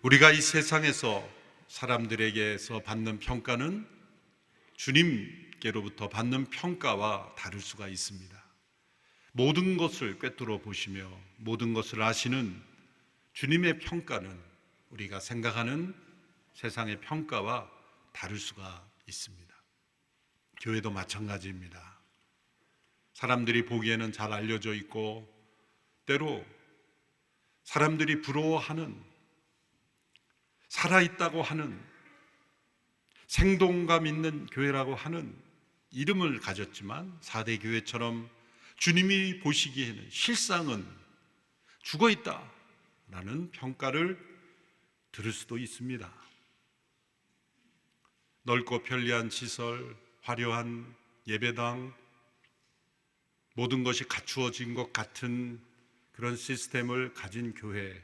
우리가 이 세상에서 사람들에게서 받는 평가는 주님께로부터 받는 평가와 다를 수가 있습니다. 모든 것을 꿰뚫어 보시며 모든 것을 아시는 주님의 평가는 우리가 생각하는 세상의 평가와 다를 수가 있습니다. 교회도 마찬가지입니다. 사람들이 보기에는 잘 알려져 있고 때로 사람들이 부러워하는, 살아있다고 하는, 생동감 있는 교회라고 하는 이름을 가졌지만 4대 교회처럼 주님이 보시기에는 실상은 죽어있다라는 평가를 들을 수도 있습니다. 넓고 편리한 시설, 화려한 예배당, 모든 것이 갖추어진 것 같은 그런 시스템을 가진 교회,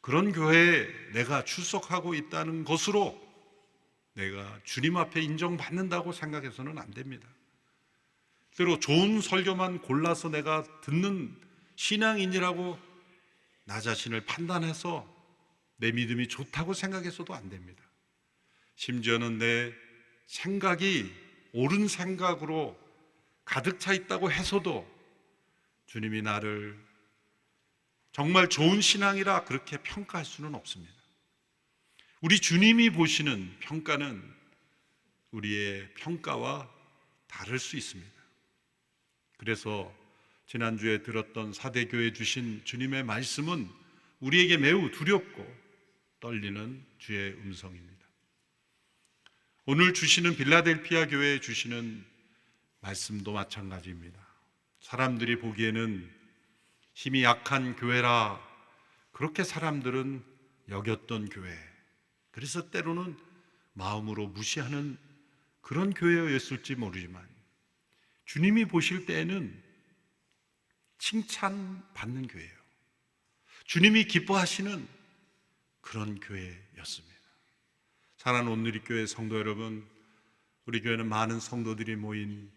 그런 교회에 내가 출석하고 있다는 것으로 내가 주님 앞에 인정받는다고 생각해서는 안 됩니다. 때로 좋은 설교만 골라서 내가 듣는 신앙인이라고 나 자신을 판단해서 내 믿음이 좋다고 생각해서도 안 됩니다. 심지어는 내 생각이 옳은 생각으로 가득 차 있다고 해서도 주님이 나를 정말 좋은 신앙이라 그렇게 평가할 수는 없습니다. 우리 주님이 보시는 평가는 우리의 평가와 다를 수 있습니다. 그래서 지난주에 들었던 사대교회 주신 주님의 말씀은 우리에게 매우 두렵고 떨리는 주의 음성입니다. 오늘 주시는 빌라델피아 교회에 주시는 말씀도 마찬가지입니다. 사람들이 보기에는 힘이 약한 교회라 그렇게 사람들은 여겼던 교회, 그래서 때로는 마음으로 무시하는 그런 교회였을지 모르지만 주님이 보실 때에는 칭찬받는 교회예요. 주님이 기뻐하시는 그런 교회였습니다. 사랑하는 온누리교회 성도 여러분, 우리 교회는 많은 성도들이 모인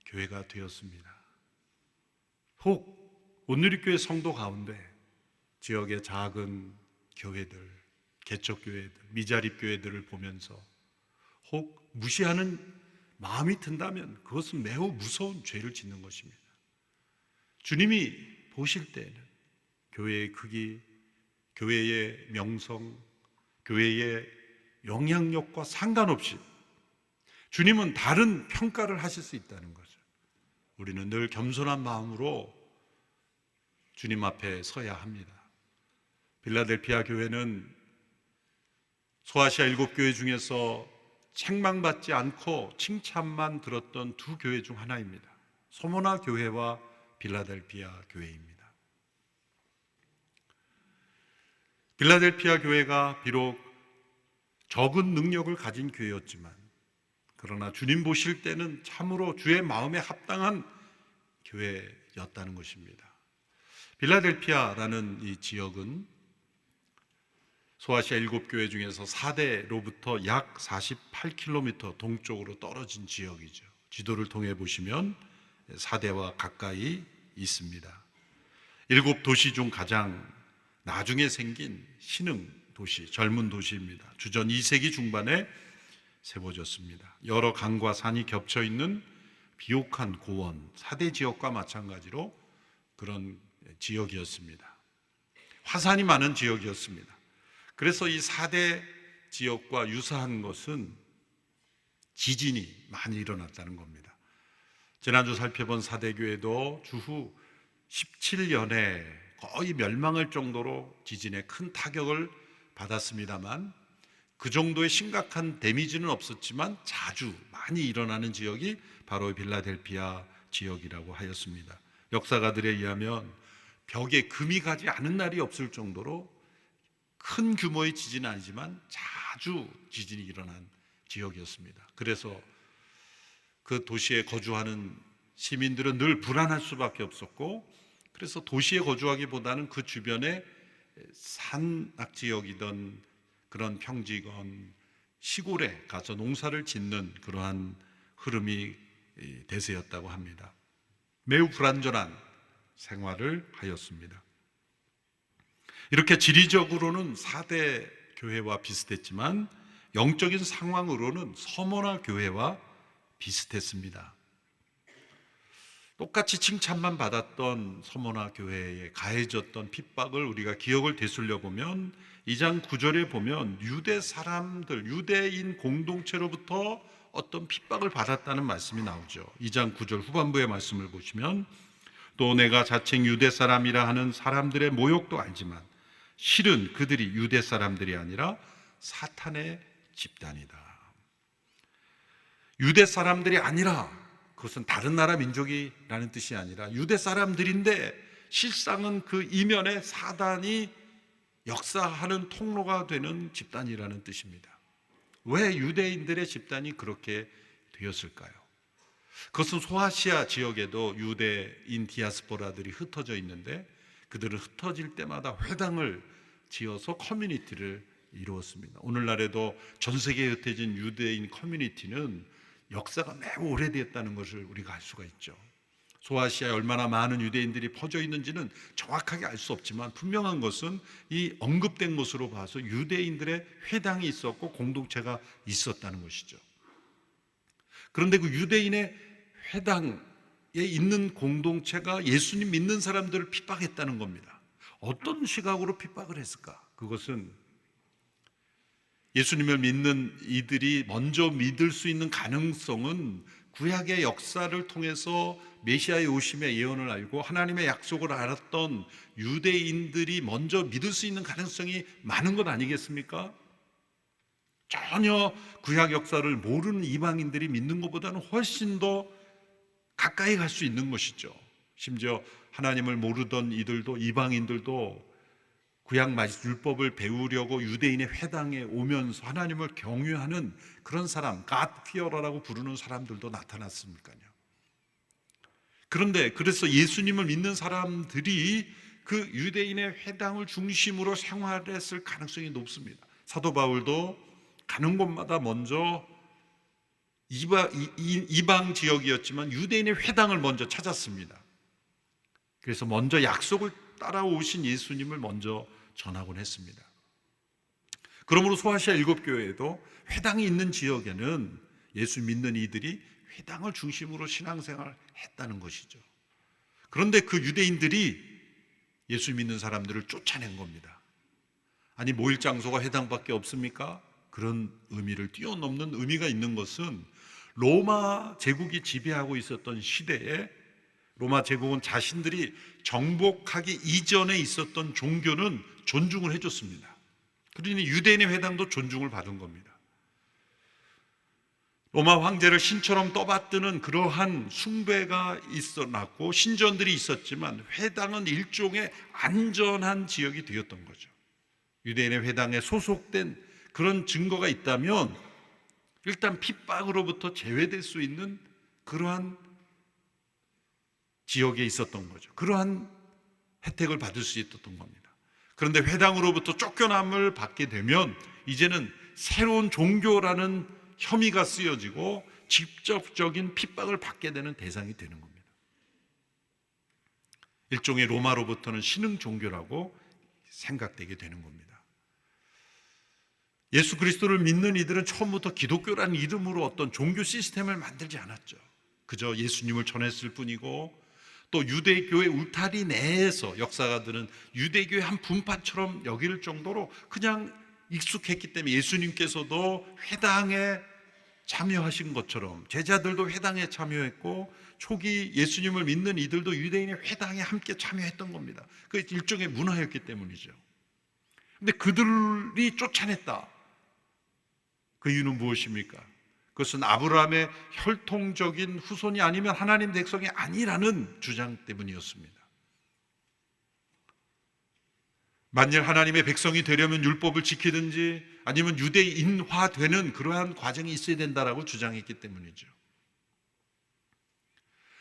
교회가 되었습니다. 혹 온누리교회 성도 가운데 지역의 작은 교회들, 개척교회들, 미자립교회들을 보면서 혹 무시하는 마음이 든다면 그것은 매우 무서운 죄를 짓는 것입니다. 주님이 보실 때는 교회의 크기, 교회의 명성, 교회의 영향력과 상관없이 주님은 다른 평가를 하실 수 있다는 것을 우리는 늘 겸손한 마음으로 주님 앞에 서야 합니다. 빌라델피아 교회는 소아시아 7교회 중에서 책망받지 않고 칭찬만 들었던 두 교회 중 하나입니다. 소모나 교회와 빌라델피아 교회입니다. 빌라델피아 교회가 비록 적은 능력을 가진 교회였지만 그러나 주님 보실 때는 참으로 주의 마음에 합당한 교회였다는 것입니다. 빌라델피아라는 이 지역은 소아시아 7교회 중에서 4대로부터 약 48km 동쪽으로 떨어진 지역이죠. 지도를 통해 보시면 4대와 가까이 있습니다. 7도시 중 가장 나중에 생긴 신흥 도시, 젊은 도시입니다. 주전 2세기 중반에 세워졌습니다. 여러 강과 산이 겹쳐 있는 비옥한 고원, 4대 지역과 마찬가지로 그런 지역이었습니다. 화산이 많은 지역이었습니다. 그래서 이 4대 지역과 유사한 것은 지진이 많이 일어났다는 겁니다. 지난주 살펴본 4대 교회도 주후 17년에 거의 멸망할 정도로 지진에 큰 타격을 받았습니다만 그 정도의 심각한 데미지는 없었지만 자주 많이 일어나는 지역이 바로 빌라델피아 지역이라고 하였습니다. 역사가들에 의하면 벽에 금이 가지 않은 날이 없을 정도로 큰 규모의 지진은 아니지만 자주 지진이 일어난 지역이었습니다. 그래서 그 도시에 거주하는 시민들은 늘 불안할 수밖에 없었고, 그래서 도시에 거주하기보다는 그 주변에 산악 지역이던 그런 평지건 시골에 가서 농사를 짓는 그러한 흐름이 대세였다고 합니다. 매우 불안전한 생활을 하였습니다. 이렇게 지리적으로는 4대 교회와 비슷했지만 영적인 상황으로는 서머나 교회와 비슷했습니다. 똑같이 칭찬만 받았던 서머나 교회에 가해졌던 핍박을 우리가 기억을 되살려 보면 2장 9절에 보면 유대 사람들, 유대인 공동체로부터 어떤 핍박을 받았다는 말씀이 나오죠. 2장 9절 후반부의 말씀을 보시면 또 내가 자칭 유대 사람이라 하는 사람들의 모욕도 알지만 실은 그들이 유대 사람들이 아니라 사탄의 집단이다. 유대 사람들이 아니라, 그것은 다른 나라 민족이라는 뜻이 아니라 유대 사람들인데 실상은 그 이면에 사단이 역사하는 통로가 되는 집단이라는 뜻입니다. 왜 유대인들의 집단이 그렇게 되었을까요? 그것은 소아시아 지역에도 유대인 디아스포라들이 흩어져 있는데 그들은 흩어질 때마다 회당을 지어서 커뮤니티를 이루었습니다. 오늘날에도 전 세계에 흩어진 유대인 커뮤니티는 역사가 매우 오래되었다는 것을 우리가 알 수가 있죠. 소아시아에 얼마나 많은 유대인들이 퍼져 있는지는 정확하게 알 수 없지만 분명한 것은 이 언급된 것으로 봐서 유대인들의 회당이 있었고 공동체가 있었다는 것이죠. 그런데 그 유대인의 회당에 있는 공동체가 예수님 믿는 사람들을 핍박했다는 겁니다. 어떤 시각으로 핍박을 했을까? 그것은 예수님을 믿는 이들이 먼저 믿을 수 있는 가능성은 구약의 역사를 통해서 메시아의 오심의 예언을 알고 하나님의 약속을 알았던 유대인들이 먼저 믿을 수 있는 가능성이 많은 것 아니겠습니까? 전혀 구약 역사를 모르는 이방인들이 믿는 것보다는 훨씬 더 가까이 갈 수 있는 것이죠. 심지어 하나님을 모르던 이들도, 이방인들도 구약 율법을 배우려고 유대인의 회당에 오면서 하나님을 경외하는 그런 사람, God fearer라고 부르는 사람들도 나타났으니까요. 그런데 그래서 예수님을 믿는 사람들이 그 유대인의 회당을 중심으로 생활했을 가능성이 높습니다. 사도 바울도 가는 곳마다 먼저 이방 지역이었지만 유대인의 회당을 먼저 찾았습니다. 그래서 먼저 약속을 따라오신 예수님을 먼저 전하곤 했습니다. 그러므로 소아시아 7교회에도 회당이 있는 지역에는 예수 믿는 이들이 회당을 중심으로 신앙생활을 했다는 것이죠. 그런데 그 유대인들이 예수 믿는 사람들을 쫓아낸 겁니다. 아니, 모일 장소가 회당밖에 없습니까? 그런 의미를 뛰어넘는 의미가 있는 것은 로마 제국이 지배하고 있었던 시대에 로마 제국은 자신들이 정복하기 이전에 있었던 종교는 존중을 해줬습니다. 그러니 유대인의 회당도 존중을 받은 겁니다. 로마 황제를 신처럼 떠받드는 그러한 숭배가 있었고 신전들이 있었지만 회당은 일종의 안전한 지역이 되었던 거죠. 유대인의 회당에 소속된 그런 증거가 있다면 일단 핍박으로부터 제외될 수 있는 그러한 지역에 있었던 거죠. 그러한 혜택을 받을 수 있었던 겁니다. 그런데 회당으로부터 쫓겨남을 받게 되면 이제는 새로운 종교라는 혐의가 쓰여지고 직접적인 핍박을 받게 되는 대상이 되는 겁니다. 일종의 로마로부터는 신흥 종교라고 생각되게 되는 겁니다. 예수 그리스도를 믿는 이들은 처음부터 기독교라는 이름으로 어떤 종교 시스템을 만들지 않았죠. 그저 예수님을 전했을 뿐이고 또 유대교회 울타리 내에서 역사가들은 유대교의 한 분파처럼 여길 정도로 그냥 익숙했기 때문에 예수님께서도 회당에 참여하신 것처럼 제자들도 회당에 참여했고 초기 예수님을 믿는 이들도 유대인의 회당에 함께 참여했던 겁니다. 그 일종의 문화였기 때문이죠. 근데 그들이 쫓아냈다. 그 이유는 무엇입니까? 그것은 아브라함의 혈통적인 후손이 아니면 하나님 백성이 아니라는 주장 때문이었습니다. 만일 하나님의 백성이 되려면 율법을 지키든지 아니면 유대인화되는 그러한 과정이 있어야 된다라고 주장했기 때문이죠.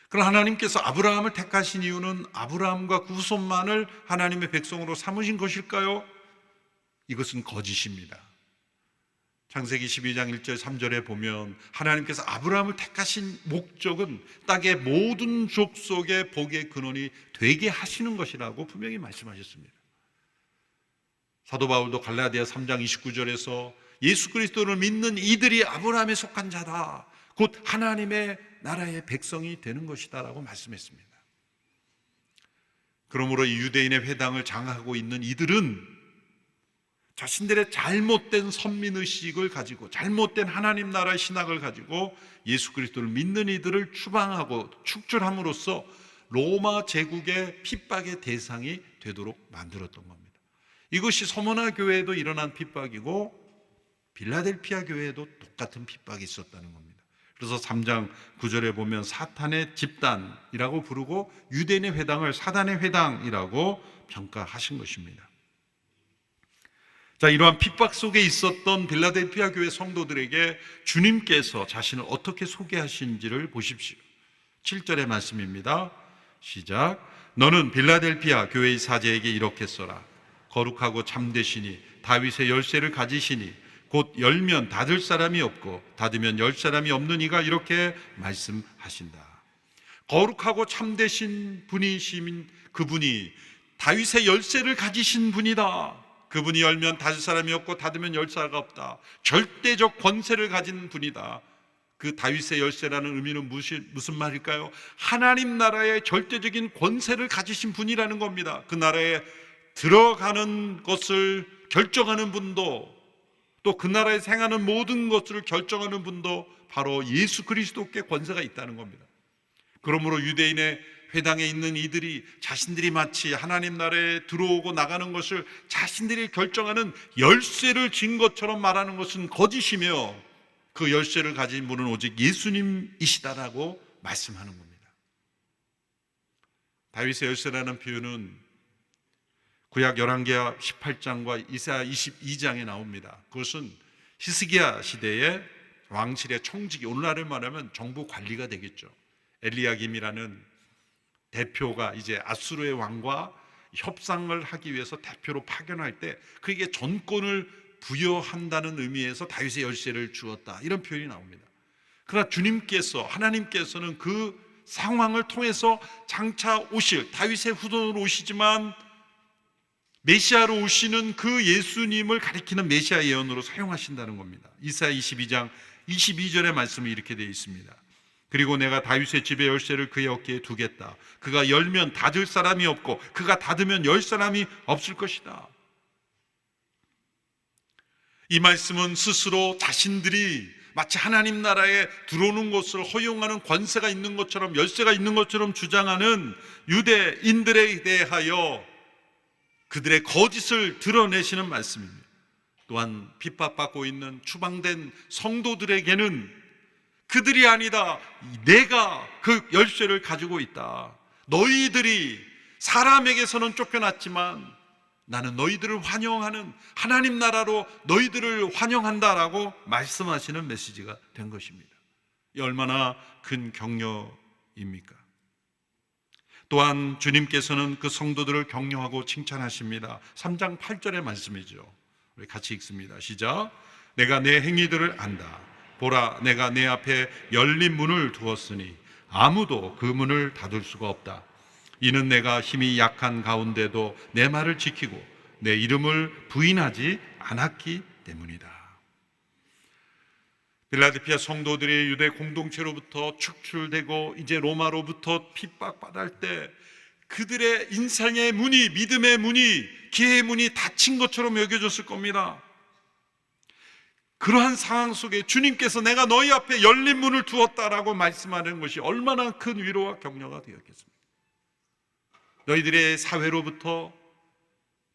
그럼 하나님께서 아브라함을 택하신 이유는 아브라함과 그 후손만을 하나님의 백성으로 삼으신 것일까요? 이것은 거짓입니다. 창세기 12장 1절 3절에 보면 하나님께서 아브라함을 택하신 목적은 땅의 모든 족속의 복의 근원이 되게 하시는 것이라고 분명히 말씀하셨습니다. 사도 바울도 갈라디아 3장 29절에서 예수 그리스도를 믿는 이들이 아브라함에 속한 자다, 곧 하나님의 나라의 백성이 되는 것이다 라고 말씀했습니다. 그러므로 이 유대인의 회당을 장악하고 있는 이들은 자신들의 잘못된 선민의식을 가지고, 잘못된 하나님 나라의 신학을 가지고 예수 그리스도를 믿는 이들을 추방하고 축출함으로써 로마 제국의 핍박의 대상이 되도록 만들었던 겁니다. 이것이 서머나 교회에도 일어난 핍박이고 빌라델피아 교회에도 똑같은 핍박이 있었다는 겁니다. 그래서 3장 9절에 보면 사탄의 집단이라고 부르고 유대인의 회당을 사단의 회당이라고 평가하신 것입니다. 자, 이러한 핍박 속에 있었던 빌라델피아 교회 성도들에게 주님께서 자신을 어떻게 소개하신지를 보십시오. 7절의 말씀입니다. 시작. 너는 빌라델피아 교회의 사제에게 이렇게 써라. 거룩하고 참되시니 다윗의 열쇠를 가지시니 곧 열면 닫을 사람이 없고 닫으면 열 사람이 없는 이가 이렇게 말씀하신다. 거룩하고 참되신 분이신 그분이 다윗의 열쇠를 가지신 분이다. 그분이 열면 닫을 사람이 없고 닫으면 열 사람이 없다. 절대적 권세를 가진 분이다. 그 다윗의 열쇠라는 의미는 무슨 말일까요? 하나님 나라의 절대적인 권세를 가지신 분이라는 겁니다. 그 나라에 들어가는 것을 결정하는 분도, 또 그 나라에 행하는 모든 것을 결정하는 분도 바로 예수 그리스도께 권세가 있다는 겁니다. 그러므로 유대인의 회당에 있는 이들이 자신들이 마치 하나님 나라에 들어오고 나가는 것을 자신들이 결정하는 열쇠를 쥔 것처럼 말하는 것은 거짓이며, 그 열쇠를 가진 분은 오직 예수님이시다라고 말씀하는 겁니다. 다윗의 열쇠라는 표현은 구약 열왕기하 18장과 이사야 22장에 나옵니다. 그것은 히스기야 시대의 왕실의 청직이, 오늘날을 말하면 정부 관리가 되겠죠. 엘리야김이라는 대표가 이제 아수르의 왕과 협상을 하기 위해서 대표로 파견할 때 그에게 전권을 부여한다는 의미에서 다윗의 열쇠를 주었다, 이런 표현이 나옵니다. 그러나 주님께서, 하나님께서는 그 상황을 통해서 장차 오실 다윗의 후손으로 오시지만 메시아로 오시는 그 예수님을 가리키는 메시아 예언으로 사용하신다는 겁니다. 이사야 22장 22절의 말씀이 이렇게 되어 있습니다. 그리고 내가 다윗의 집의 열쇠를 그의 어깨에 두겠다. 그가 열면 닫을 사람이 없고 그가 닫으면 열 사람이 없을 것이다. 이 말씀은 스스로 자신들이 마치 하나님 나라에 들어오는 것을 허용하는 권세가 있는 것처럼, 열쇠가 있는 것처럼 주장하는 유대인들에 대하여 그들의 거짓을 드러내시는 말씀입니다. 또한 핍박받고 있는 추방된 성도들에게는 그들이 아니다, 내가 그 열쇠를 가지고 있다. 너희들이 사람에게서는 쫓겨났지만 나는 너희들을 환영하는 하나님 나라로 너희들을 환영한다라고 말씀하시는 메시지가 된 것입니다. 이 얼마나 큰 격려입니까? 또한 주님께서는 그 성도들을 격려하고 칭찬하십니다. 3장 8절의 말씀이죠. 우리 같이 읽습니다. 시작. 내가 내 행위들을 안다. 보라, 내가 내 앞에 열린 문을 두었으니 아무도 그 문을 닫을 수가 없다. 이는 내가 힘이 약한 가운데도 내 말을 지키고 내 이름을 부인하지 않았기 때문이다. 빌라델피아 성도들이 유대 공동체로부터 축출되고 이제 로마로부터 핍박받을 때 그들의 인생의 문이, 믿음의 문이, 기회의 문이 닫힌 것처럼 여겨졌을 겁니다. 그러한 상황 속에 주님께서 내가 너희 앞에 열린 문을 두었다라고 말씀하는 것이 얼마나 큰 위로와 격려가 되었겠습니까? 너희들의 사회로부터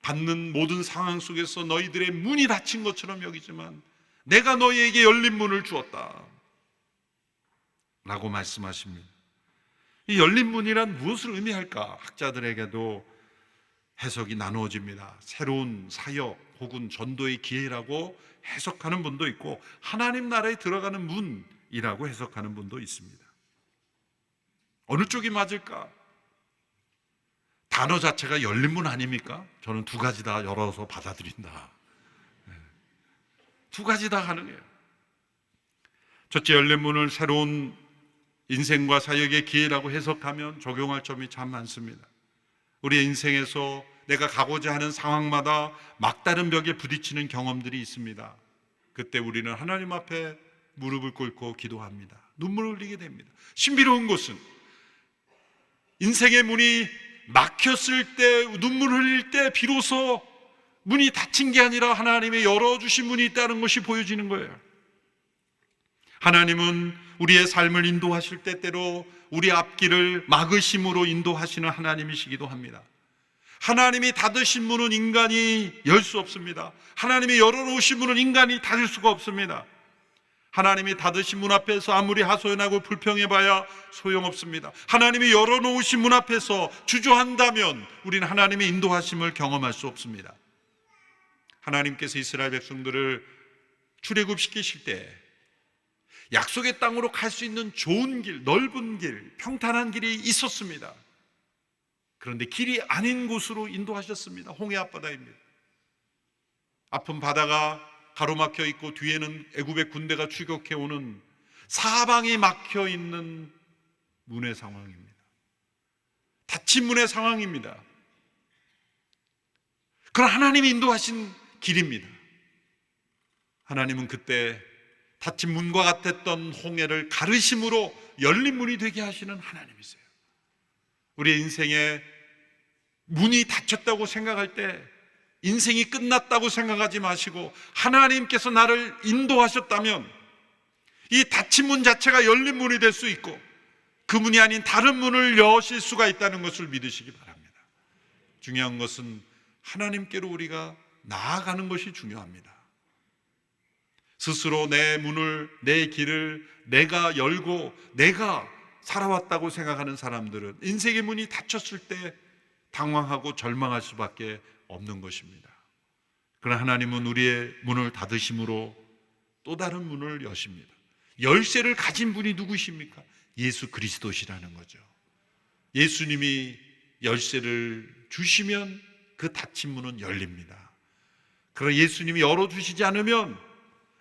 받는 모든 상황 속에서 너희들의 문이 닫힌 것처럼 여기지만 내가 너희에게 열린 문을 주었다 라고 말씀하십니다. 이 열린 문이란 무엇을 의미할까? 학자들에게도 해석이 나누어집니다. 새로운 사역 혹은 전도의 기회라고 해석하는 분도 있고 하나님 나라에 들어가는 문이라고 해석하는 분도 있습니다. 어느 쪽이 맞을까? 단어 자체가 열린 문 아닙니까? 저는 두 가지 다 열어서 받아들인다. 두 가지 다 가능해요. 첫째, 열린 문을 새로운 인생과 사역의 기회라고 해석하면 적용할 점이 참 많습니다. 우리의 인생에서 내가 가고자 하는 상황마다 막다른 벽에 부딪히는 경험들이 있습니다. 그때 우리는 하나님 앞에 무릎을 꿇고 기도합니다. 눈물을 흘리게 됩니다. 신비로운 것은 인생의 문이 막혔을 때, 눈물을 흘릴 때 비로소 문이 닫힌 게 아니라 하나님의 열어주신 문이 있다는 것이 보여지는 거예요. 하나님은 우리의 삶을 인도하실 때 때로 우리 앞길을 막으심으로 인도하시는 하나님이시기도 합니다. 하나님이 닫으신 문은 인간이 열 수 없습니다. 하나님이 열어놓으신 문은 인간이 닫을 수가 없습니다. 하나님이 닫으신 문 앞에서 아무리 하소연하고 불평해봐야 소용없습니다. 하나님이 열어놓으신 문 앞에서 주저한다면 우리는 하나님의 인도하심을 경험할 수 없습니다. 하나님께서 이스라엘 백성들을 출애굽시키실 때 약속의 땅으로 갈 수 있는 좋은 길, 넓은 길, 평탄한 길이 있었습니다. 그런데 길이 아닌 곳으로 인도하셨습니다. 홍해 앞바다입니다. 아픈 바다가 가로막혀 있고 뒤에는 애굽의 군대가 추격해 오는 사방이 막혀 있는 문의 상황입니다. 닫힌 문의 상황입니다. 그런 하나님이 인도하신 길입니다. 하나님은 그때 닫힌 문과 같았던 홍해를 가르심으로 열린 문이 되게 하시는 하나님이세요. 우리의 인생에 문이 닫혔다고 생각할 때 인생이 끝났다고 생각하지 마시고 하나님께서 나를 인도하셨다면 이 닫힌 문 자체가 열린 문이 될 수 있고 그 문이 아닌 다른 문을 여실 수가 있다는 것을 믿으시기 바랍니다. 중요한 것은 하나님께로 우리가 나아가는 것이 중요합니다. 스스로 내 문을, 내 길을 내가 열고 내가 살아왔다고 생각하는 사람들은 인생의 문이 닫혔을 때 당황하고 절망할 수밖에 없는 것입니다. 그러나 하나님은 우리의 문을 닫으심으로 또 다른 문을 여십니다. 열쇠를 가진 분이 누구십니까? 예수 그리스도시라는 거죠. 예수님이 열쇠를 주시면 그 닫힌 문은 열립니다. 그러나 예수님이 열어주시지 않으면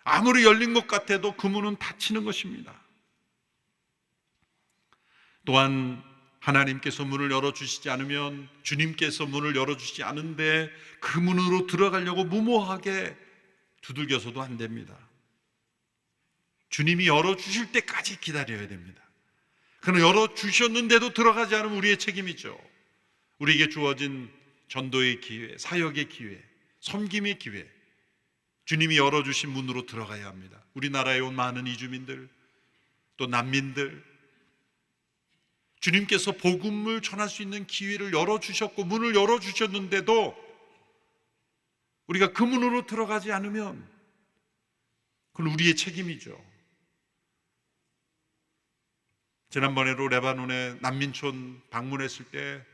아무리 열린 것 같아도 그 문은 닫히는 것입니다. 또한 하나님께서 문을 열어주시지 않으면, 주님께서 문을 열어주시지 않은데 그 문으로 들어가려고 무모하게 두들겨서도 안 됩니다. 주님이 열어주실 때까지 기다려야 됩니다. 그러나 열어주셨는데도 들어가지 않으면 우리의 책임이죠. 우리에게 주어진 전도의 기회, 사역의 기회, 섬김의 기회, 주님이 열어주신 문으로 들어가야 합니다. 우리나라에 온 많은 이주민들, 또 난민들, 주님께서 복음을 전할 수 있는 기회를 열어주셨고 문을 열어주셨는데도 우리가 그 문으로 들어가지 않으면 그건 우리의 책임이죠. 지난번에도 레바논의 난민촌 방문했을 때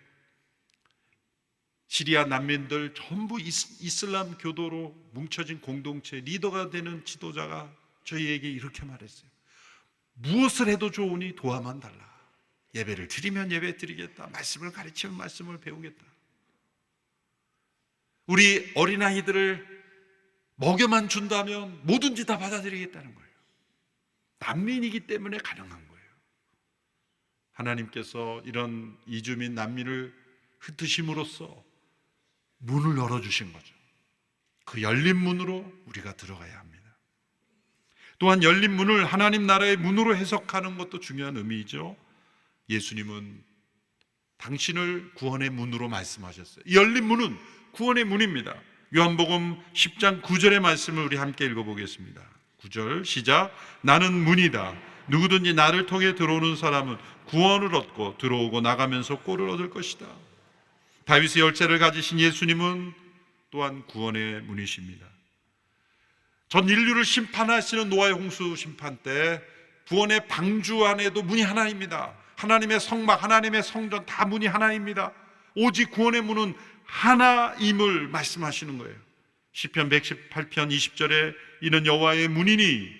시리아 난민들 전부 이슬람 교도로 뭉쳐진 공동체 리더가 되는 지도자가 저희에게 이렇게 말했어요. 무엇을 해도 좋으니 도와만 달라. 예배를 드리면 예배 드리겠다. 말씀을 가르치면 말씀을 배우겠다. 우리 어린아이들을 먹여만 준다면 뭐든지 다 받아들이겠다는 거예요. 난민이기 때문에 가능한 거예요. 하나님께서 이런 이주민 난민을 흩으심으로써 문을 열어주신 거죠. 그 열린 문으로 우리가 들어가야 합니다. 또한 열린 문을 하나님 나라의 문으로 해석하는 것도 중요한 의미이죠. 예수님은 당신을 구원의 문으로 말씀하셨어요. 이 열린 문은 구원의 문입니다. 요한복음 10장 9절의 말씀을 우리 함께 읽어보겠습니다. 9절 시작. 나는 문이다. 누구든지 나를 통해 들어오는 사람은 구원을 얻고 들어오고 나가면서 꼴을 얻을 것이다. 다윗의 열쇠를 가지신 예수님은 또한 구원의 문이십니다. 전 인류를 심판하시는 노아의 홍수 심판 때 구원의 방주 안에도 문이 하나입니다. 하나님의 성막, 하나님의 성전 다 문이 하나입니다. 오직 구원의 문은 하나임을 말씀하시는 거예요. 시편 118편 20절에 이는 여호와의 문이니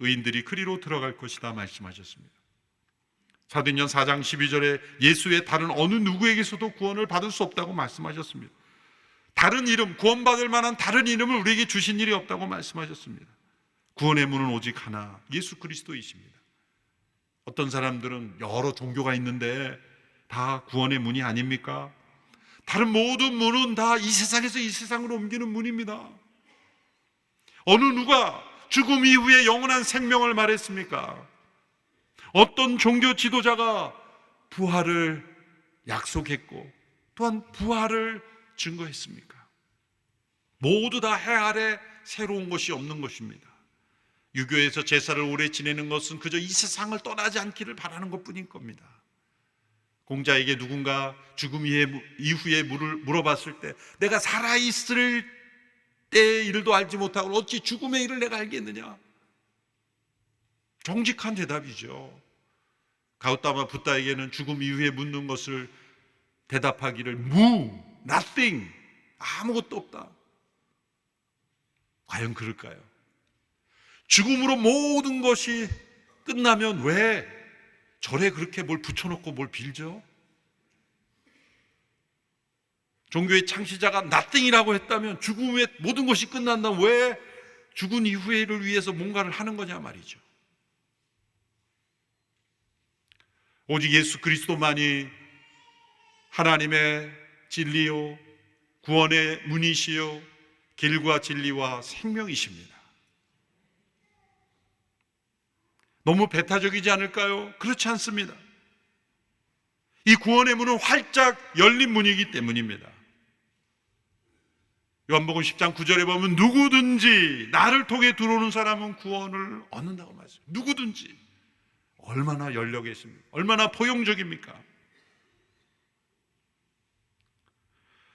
의인들이 그리로 들어갈 것이다 말씀하셨습니다. 사도행전 4장 12절에 예수의 다른 어느 누구에게서도 구원을 받을 수 없다고 말씀하셨습니다. 다른 이름, 구원받을 만한 다른 이름을 우리에게 주신 일이 없다고 말씀하셨습니다. 구원의 문은 오직 하나, 예수 그리스도이십니다. 어떤 사람들은 여러 종교가 있는데 다 구원의 문이 아닙니까? 다른 모든 문은 다 이 세상에서 이 세상으로 옮기는 문입니다. 어느 누가 죽음 이후에 영원한 생명을 말했습니까? 어떤 종교 지도자가 부활을 약속했고 또한 부활을 증거했습니까? 모두 다 해 아래 새로운 것이 없는 것입니다. 유교에서 제사를 오래 지내는 것은 그저 이 세상을 떠나지 않기를 바라는 것뿐인 겁니다. 공자에게 누군가 죽음 이후에 물어봤을 때 내가 살아있을 때의 일도 알지 못하고 어찌 죽음의 일을 내가 알겠느냐? 정직한 대답이죠. 가우타마 붓다에게는 죽음 이후에 묻는 것을 대답하기를 nothing, 아무것도 없다. 과연 그럴까요? 죽음으로 모든 것이 끝나면 왜 절에 그렇게 뭘 붙여놓고 뭘 빌죠? 종교의 창시자가 nothing이라고 했다면 죽음 후에 모든 것이 끝난다면 왜 죽은 이후에를 위해서 뭔가를 하는 거냐 말이죠. 오직 예수 그리스도만이 하나님의 진리요 구원의 문이시요 길과 진리와 생명이십니다. 너무 배타적이지 않을까요? 그렇지 않습니다. 이 구원의 문은 활짝 열린 문이기 때문입니다. 요한복음 10장 9절에 보면 누구든지 나를 통해 들어오는 사람은 구원을 얻는다고 말씀해요. 누구든지. 얼마나 열려 있습니까? 얼마나 포용적입니까?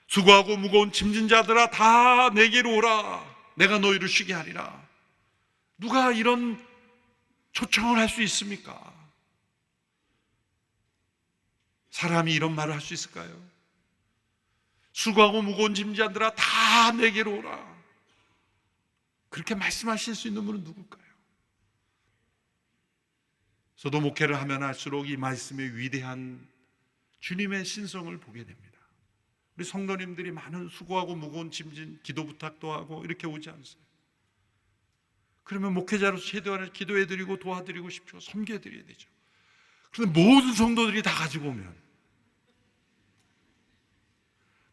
수고하고 무거운 짐진 자들아 다 내게로 오라. 내가 너희를 쉬게 하리라. 누가 이런 초청을 할 수 있습니까? 사람이 이런 말을 할 수 있을까요? 수고하고 무거운 짐자들아 다 내게로 오라. 그렇게 말씀하실 수 있는 분은 누굴까요? 저도 목회를 하면 할수록 이 말씀의 위대한 주님의 신성을 보게 됩니다. 우리 성도님들이 많은 수고하고 무거운 짐진 기도 부탁도 하고 이렇게 오지 않으세요? 그러면 목회자로서 최대한 기도해드리고 도와드리고 싶죠. 섬겨드려야 되죠. 그런데 모든 성도들이 다 가지고 오면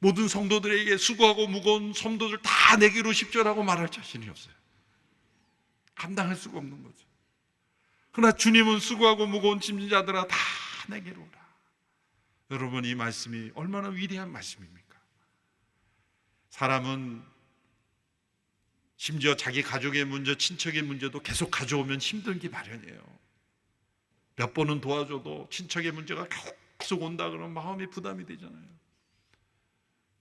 모든 성도들에게 수고하고 무거운 성도들 다 내게로 십자라고 말할 자신이 없어요. 감당할 수가 없는 거죠. 그러나 주님은 수고하고 무거운 짐진 자들아 다 내게로 오라. 여러분, 이 말씀이 얼마나 위대한 말씀입니까? 사람은 심지어 자기 가족의 문제, 친척의 문제도 계속 가져오면 힘들기 마련이에요. 몇 번은 도와줘도 친척의 문제가 계속 온다 그러면 마음이 부담이 되잖아요.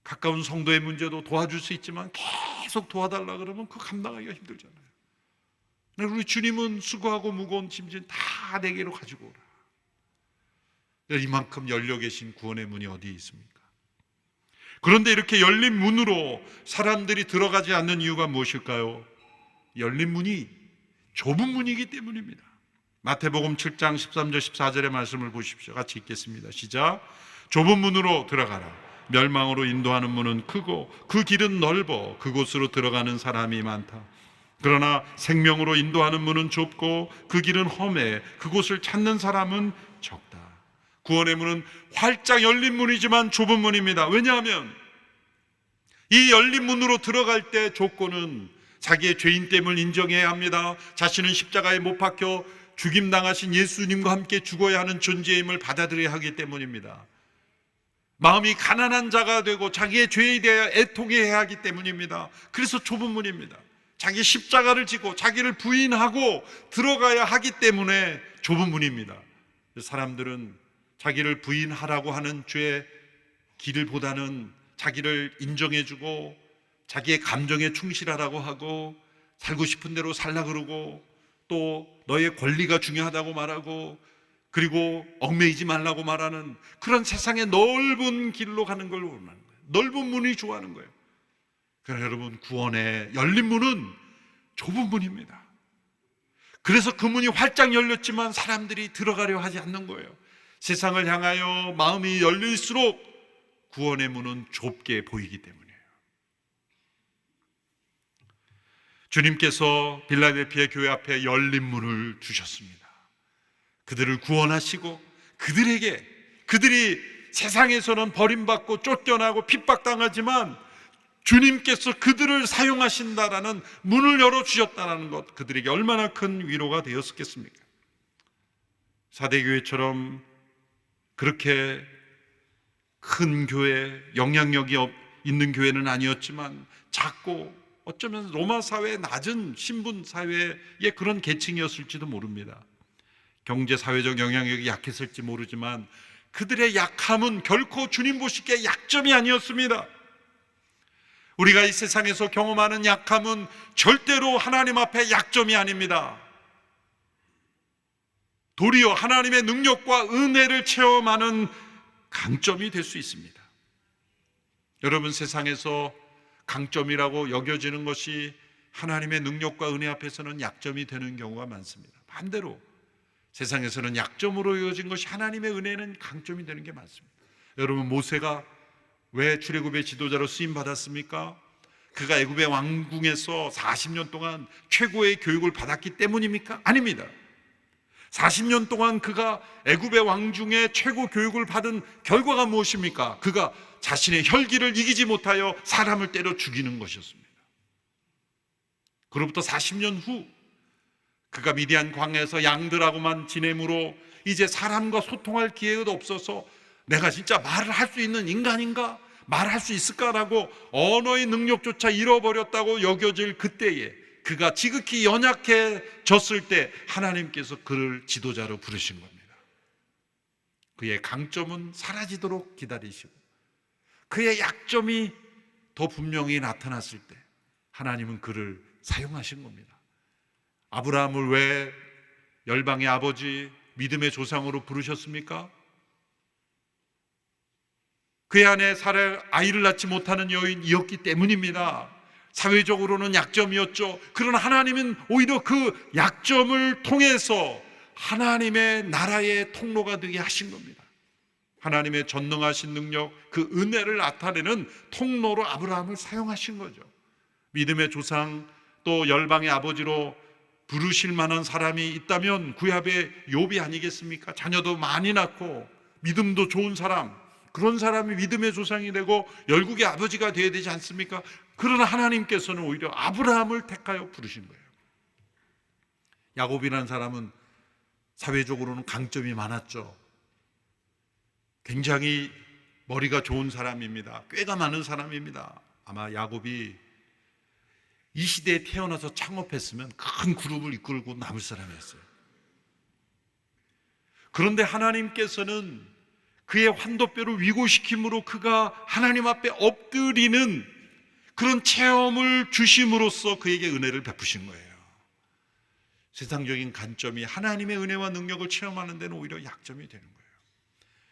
가까운 성도의 문제도 도와줄 수 있지만 계속 도와달라 그러면 그 감당하기가 힘들잖아요. 우리 주님은 수고하고 무거운 짐진 다 내게로 가지고 오라. 이만큼 열려 계신 구원의 문이 어디에 있습니까? 그런데 이렇게 열린 문으로 사람들이 들어가지 않는 이유가 무엇일까요? 열린 문이 좁은 문이기 때문입니다. 마태복음 7장 13절 14절의 말씀을 보십시오. 같이 읽겠습니다. 시작. 좁은 문으로 들어가라. 멸망으로 인도하는 문은 크고 그 길은 넓어 그곳으로 들어가는 사람이 많다. 그러나 생명으로 인도하는 문은 좁고 그 길은 험해 그곳을 찾는 사람은 적다. 구원의 문은 활짝 열린 문이지만 좁은 문입니다. 왜냐하면 이 열린 문으로 들어갈 때 조건은 자기의 죄인됨을 인정해야 합니다. 자신은 십자가에 못 박혀 죽임당하신 예수님과 함께 죽어야 하는 존재임을 받아들여야 하기 때문입니다. 마음이 가난한 자가 되고 자기의 죄에 대하여 애통해야 하기 때문입니다. 그래서 좁은 문입니다. 자기 십자가를 지고 자기를 부인하고 들어가야 하기 때문에 좁은 문입니다. 사람들은 자기를 부인하라고 하는 죄의 길보다는 자기를 인정해주고 자기의 감정에 충실하라고 하고 살고 싶은 대로 살라 그러고 또 너의 권리가 중요하다고 말하고 그리고 얽매이지 말라고 말하는 그런 세상의 넓은 길로 가는 걸 원하는 거예요. 넓은 문이 좋아하는 거예요. 그러나 여러분, 구원의 열린 문은 좁은 문입니다. 그래서 그 문이 활짝 열렸지만 사람들이 들어가려 하지 않는 거예요. 세상을 향하여 마음이 열릴수록 구원의 문은 좁게 보이기 때문이에요. 주님께서 빌라델피아 교회 앞에 열린 문을 주셨습니다. 그들을 구원하시고 그들이 세상에서는 버림받고 쫓겨나고 핍박당하지만 주님께서 그들을 사용하신다라는 문을 열어주셨다는 것, 그들에게 얼마나 큰 위로가 되었겠습니까? 사대교회처럼 그렇게 큰 교회, 영향력이 있는 교회는 아니었지만 작고 어쩌면 로마 사회의 낮은 신분 사회의 그런 계층이었을지도 모릅니다. 경제 사회적 영향력이 약했을지 모르지만 그들의 약함은 결코 주님 보시기에 약점이 아니었습니다. 우리가 이 세상에서 경험하는 약함은 절대로 하나님 앞에 약점이 아닙니다. 도리어 하나님의 능력과 은혜를 체험하는 강점이 될 수 있습니다. 여러분, 세상에서 강점이라고 여겨지는 것이 하나님의 능력과 은혜 앞에서는 약점이 되는 경우가 많습니다. 반대로 세상에서는 약점으로 여겨진 것이 하나님의 은혜는 강점이 되는 게 많습니다. 여러분, 모세가 왜 출애굽의 지도자로 쓰임 받았습니까? 그가 애굽의 왕궁에서 40년 동안 최고의 교육을 받았기 때문입니까? 아닙니다. 40년 동안 그가 애굽의 왕중에 최고 교육을 받은 결과가 무엇입니까? 그가 자신의 혈기를 이기지 못하여 사람을 때려 죽이는 것이었습니다. 그로부터 40년 후 그가 미디안 광야에서 양들하고만 지내므로 이제 사람과 소통할 기회가 없어서 내가 진짜 말을 할 수 있는 인간인가? 말할 수 있을까라고 언어의 능력조차 잃어버렸다고 여겨질 그때에 그가 지극히 연약해졌을 때 하나님께서 그를 지도자로 부르신 겁니다. 그의 강점은 사라지도록 기다리시고 그의 약점이 더 분명히 나타났을 때 하나님은 그를 사용하신 겁니다. 아브라함을 왜 열방의 아버지, 믿음의 조상으로 부르셨습니까? 그의 아내 사라 아이를 낳지 못하는 여인이었기 때문입니다. 사회적으로는 약점이었죠. 그러나 하나님은 오히려 그 약점을 통해서 하나님의 나라의 통로가 되게 하신 겁니다. 하나님의 전능하신 능력, 그 은혜를 나타내는 통로로 아브라함을 사용하신 거죠. 믿음의 조상, 또 열방의 아버지로 부르실 만한 사람이 있다면 구약의 욥이 아니겠습니까? 자녀도 많이 낳고 믿음도 좋은 사람, 그런 사람이 믿음의 조상이 되고 열국의 아버지가 되어야 되지 않습니까? 그러나 하나님께서는 오히려 아브라함을 택하여 부르신 거예요. 야곱이라는 사람은 사회적으로는 강점이 많았죠. 굉장히 머리가 좋은 사람입니다. 꾀가 많은 사람입니다. 아마 야곱이 이 시대에 태어나서 창업했으면 큰 그룹을 이끌고 남을 사람이었어요. 그런데 하나님께서는 그의 환도뼈를 위고시킴으로 그가 하나님 앞에 엎드리는 그런 체험을 주심으로써 그에게 은혜를 베푸신 거예요. 세상적인 관점이 하나님의 은혜와 능력을 체험하는 데는 오히려 약점이 되는 거예요.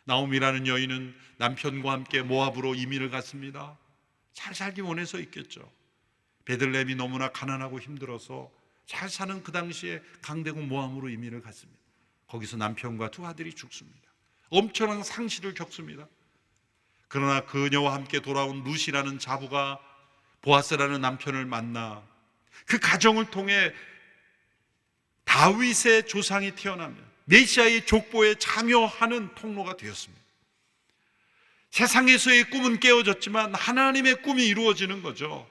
나오미라는 여인은 남편과 함께 모압으로 이민을 갔습니다. 잘 살기 원해서 있겠죠. 베들레헴이 너무나 가난하고 힘들어서 잘 사는 그 당시에 강대국 모압으로 이민을 갔습니다. 거기서 남편과 두 아들이 죽습니다. 엄청난 상실을 겪습니다. 그러나 그녀와 함께 돌아온 룻이라는 자부가 보아스라는 남편을 만나 그 가정을 통해 다윗의 조상이 태어나며 메시아의 족보에 참여하는 통로가 되었습니다. 세상에서의 꿈은 깨어졌지만 하나님의 꿈이 이루어지는 거죠.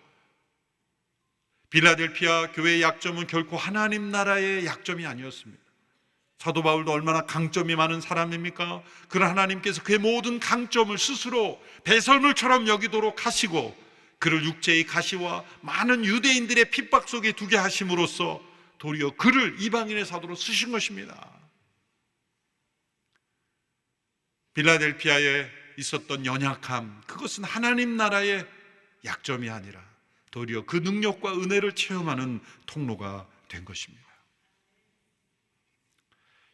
빌라델피아 교회의 약점은 결코 하나님 나라의 약점이 아니었습니다. 사도 바울도 얼마나 강점이 많은 사람입니까? 그러나 하나님께서 그의 모든 강점을 스스로 배설물처럼 여기도록 하시고 그를 육체의 가시와 많은 유대인들의 핍박 속에 두게 하심으로써 도리어 그를 이방인의 사도로 쓰신 것입니다. 빌라델피아에 있었던 연약함, 그것은 하나님 나라의 약점이 아니라 도리어 그 능력과 은혜를 체험하는 통로가 된 것입니다.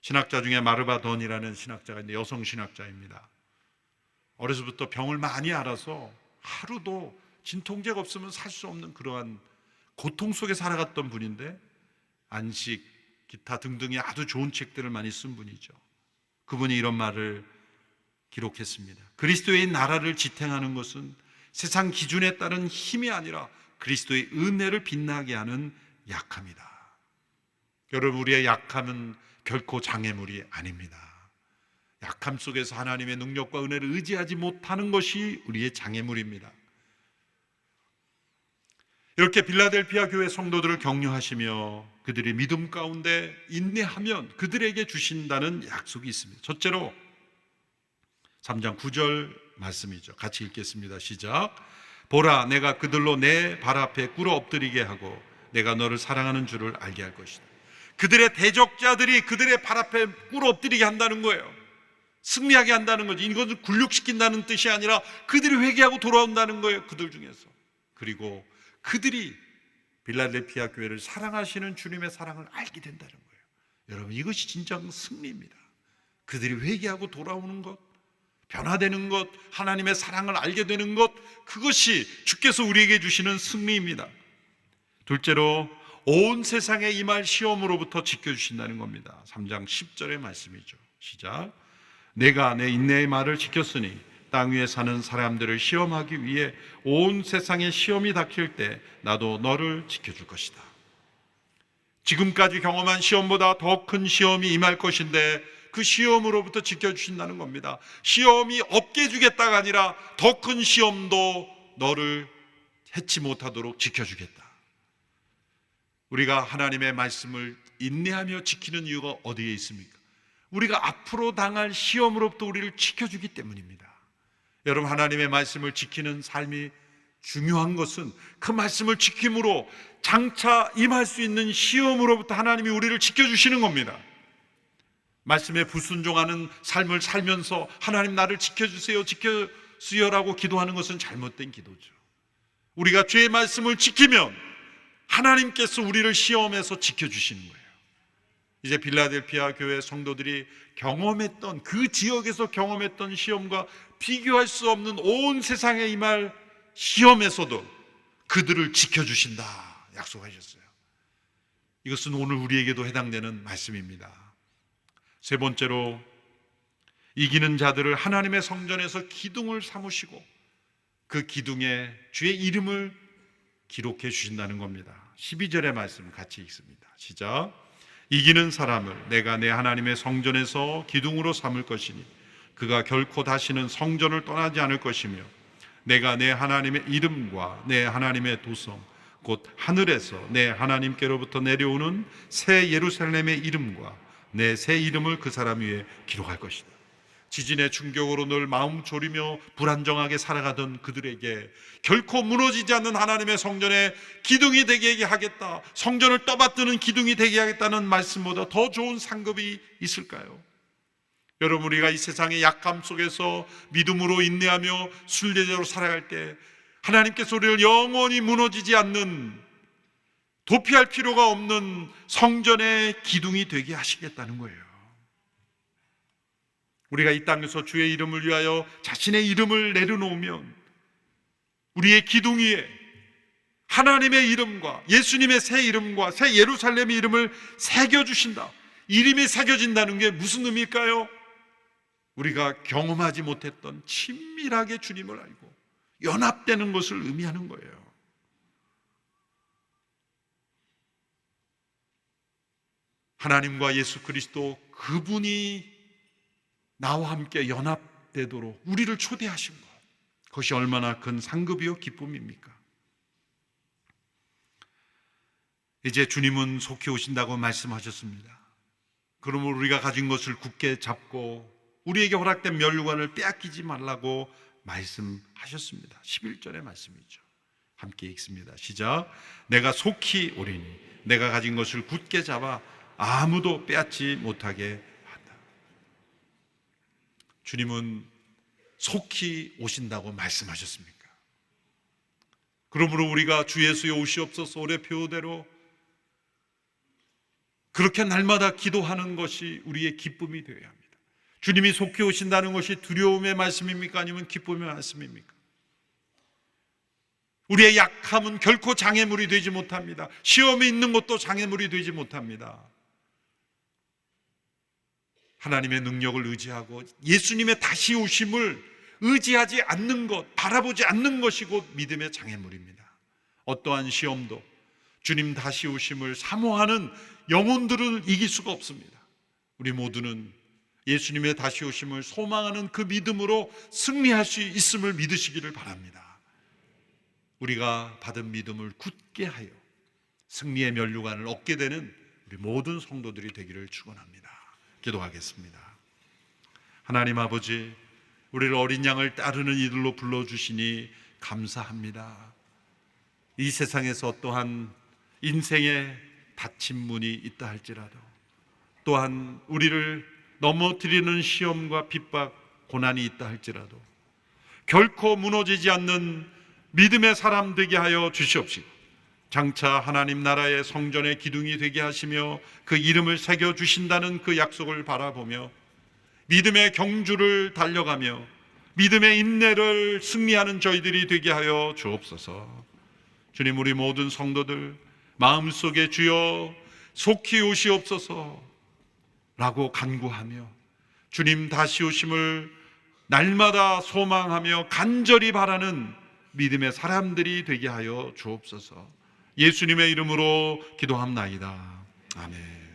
신학자 중에 마르바돈이라는 신학자가 있는데 여성 신학자입니다. 어려서부터 병을 많이 앓아서 하루도 진통제가 없으면 살 수 없는 그러한 고통 속에 살아갔던 분인데 안식, 기타 등등의 아주 좋은 책들을 많이 쓴 분이죠. 그분이 이런 말을 기록했습니다. 그리스도의 나라를 지탱하는 것은 세상 기준에 따른 힘이 아니라 그리스도의 은혜를 빛나게 하는 약함이다. 여러분, 우리의 약함은 결코 장애물이 아닙니다. 약함 속에서 하나님의 능력과 은혜를 의지하지 못하는 것이 우리의 장애물입니다. 이렇게 빌라델피아 교회 성도들을 격려하시며 그들의 믿음 가운데 인내하면 그들에게 주신다는 약속이 있습니다. 첫째로 3장 9절 말씀이죠. 같이 읽겠습니다. 시작. 보라, 내가 그들로 내 발 앞에 꿇어 엎드리게 하고 내가 너를 사랑하는 줄을 알게 할 것이다. 그들의 대적자들이 그들의 발 앞에 꿇어 엎드리게 한다는 거예요. 승리하게 한다는 거지. 이것은 굴욕시킨다는 뜻이 아니라 그들이 회개하고 돌아온다는 거예요. 그들 중에서. 그리고 그들이 빌라델피아 교회를 사랑하시는 주님의 사랑을 알게 된다는 거예요. 여러분, 이것이 진정 승리입니다. 그들이 회개하고 돌아오는 것, 변화되는 것, 하나님의 사랑을 알게 되는 것, 그것이 주께서 우리에게 주시는 승리입니다. 둘째로 온 세상에 임할 시험으로부터 지켜주신다는 겁니다. 3장 10절의 말씀이죠. 시작. 내가 내 인내의 말을 지켰으니 땅 위에 사는 사람들을 시험하기 위해 온 세상에 시험이 닥칠 때 나도 너를 지켜줄 것이다. 지금까지 경험한 시험보다 더 큰 시험이 임할 것인데 그 시험으로부터 지켜주신다는 겁니다. 시험이 없게 해주겠다가 아니라 더 큰 시험도 너를 해치 못하도록 지켜주겠다. 우리가 하나님의 말씀을 인내하며 지키는 이유가 어디에 있습니까? 우리가 앞으로 당할 시험으로부터 우리를 지켜주기 때문입니다. 여러분, 하나님의 말씀을 지키는 삶이 중요한 것은 그 말씀을 지킴으로 장차 임할 수 있는 시험으로부터 하나님이 우리를 지켜주시는 겁니다. 말씀에 불순종하는 삶을 살면서 하나님 나를 지켜주세요, 지켜주세요라고 기도하는 것은 잘못된 기도죠. 우리가 주의 말씀을 지키면 하나님께서 우리를 시험에서 지켜주시는 거예요. 이제 빌라델피아 교회 성도들이 경험했던, 그 지역에서 경험했던 시험과 비교할 수 없는 온 세상에 임할 시험에서도 그들을 지켜주신다 약속하셨어요. 이것은 오늘 우리에게도 해당되는 말씀입니다. 세 번째로, 이기는 자들을 하나님의 성전에서 기둥을 삼으시고 그 기둥에 주의 이름을 기록해 주신다는 겁니다. 12절의 말씀 같이 읽습니다. 시작. 이기는 사람을 내가 내 하나님의 성전에서 기둥으로 삼을 것이니 그가 결코 다시는 성전을 떠나지 않을 것이며 내가 내 하나님의 이름과 내 하나님의 도성 곧 하늘에서 내 하나님께로부터 내려오는 새 예루살렘의 이름과 내 새 이름을 그 사람 위에 기록할 것이다. 지진의 충격으로 늘 마음 졸이며 불안정하게 살아가던 그들에게 결코 무너지지 않는 하나님의 성전의 기둥이 되게 하겠다, 성전을 떠받드는 기둥이 되게 하겠다는 말씀보다 더 좋은 상급이 있을까요? 여러분, 우리가 이 세상의 약함 속에서 믿음으로 인내하며 순례자로 살아갈 때 하나님께서 우리를 영원히 무너지지 않는, 도피할 필요가 없는 성전의 기둥이 되게 하시겠다는 거예요. 우리가 이 땅에서 주의 이름을 위하여 자신의 이름을 내려놓으면 우리의 기둥 위에 하나님의 이름과 예수님의 새 이름과 새 예루살렘의 이름을 새겨주신다. 이름이 새겨진다는 게 무슨 의미일까요? 우리가 경험하지 못했던 친밀하게 주님을 알고 연합되는 것을 의미하는 거예요. 하나님과 예수 그리스도, 그분이 나와 함께 연합되도록 우리를 초대하신 것, 그것이 얼마나 큰 상급이요 기쁨입니까? 이제 주님은 속히 오신다고 말씀하셨습니다. 그러므로 우리가 가진 것을 굳게 잡고 우리에게 허락된 멸류관을 빼앗기지 말라고 말씀하셨습니다. 11절의 말씀이죠. 함께 읽습니다. 시작. 내가 속히 오리니 내가 가진 것을 굳게 잡아 아무도 빼앗지 못하게 한다. 주님은 속히 오신다고 말씀하셨습니까? 그러므로 우리가 주 예수의 오시옵소서 올해 표대로 그렇게 날마다 기도하는 것이 우리의 기쁨이 되어야 합니다. 주님이 속히 오신다는 것이 두려움의 말씀입니까? 아니면 기쁨의 말씀입니까? 우리의 약함은 결코 장애물이 되지 못합니다. 시험이 있는 것도 장애물이 되지 못합니다. 하나님의 능력을 의지하고 예수님의 다시 오심을 의지하지 않는 것, 바라보지 않는 것이 곧 믿음의 장애물입니다. 어떠한 시험도 주님 다시 오심을 사모하는 영혼들은 이길 수가 없습니다. 우리 모두는 예수님의 다시 오심을 소망하는 그 믿음으로 승리할 수 있음을 믿으시기를 바랍니다. 우리가 받은 믿음을 굳게 하여 승리의 면류관을 얻게 되는 우리 모든 성도들이 되기를 축원합니다. 기도하겠습니다. 하나님 아버지, 우리를 어린 양을 따르는 이들로 불러주시니 감사합니다. 이 세상에서 어떠한 인생의 닫힌 문이 있다 할지라도, 또한 우리를 넘어뜨리는 시험과 핍박, 고난이 있다 할지라도 결코 무너지지 않는 믿음의 사람 되게 하여 주시옵시고, 장차 하나님 나라의 성전의 기둥이 되게 하시며 그 이름을 새겨주신다는 그 약속을 바라보며 믿음의 경주를 달려가며 믿음의 인내를 승리하는 저희들이 되게 하여 주옵소서. 주님, 우리 모든 성도들 마음속에 주여 속히 오시옵소서 라고 간구하며 주님 다시 오심을 날마다 소망하며 간절히 바라는 믿음의 사람들이 되게 하여 주옵소서. 예수님의 이름으로 기도합나이다. 아멘.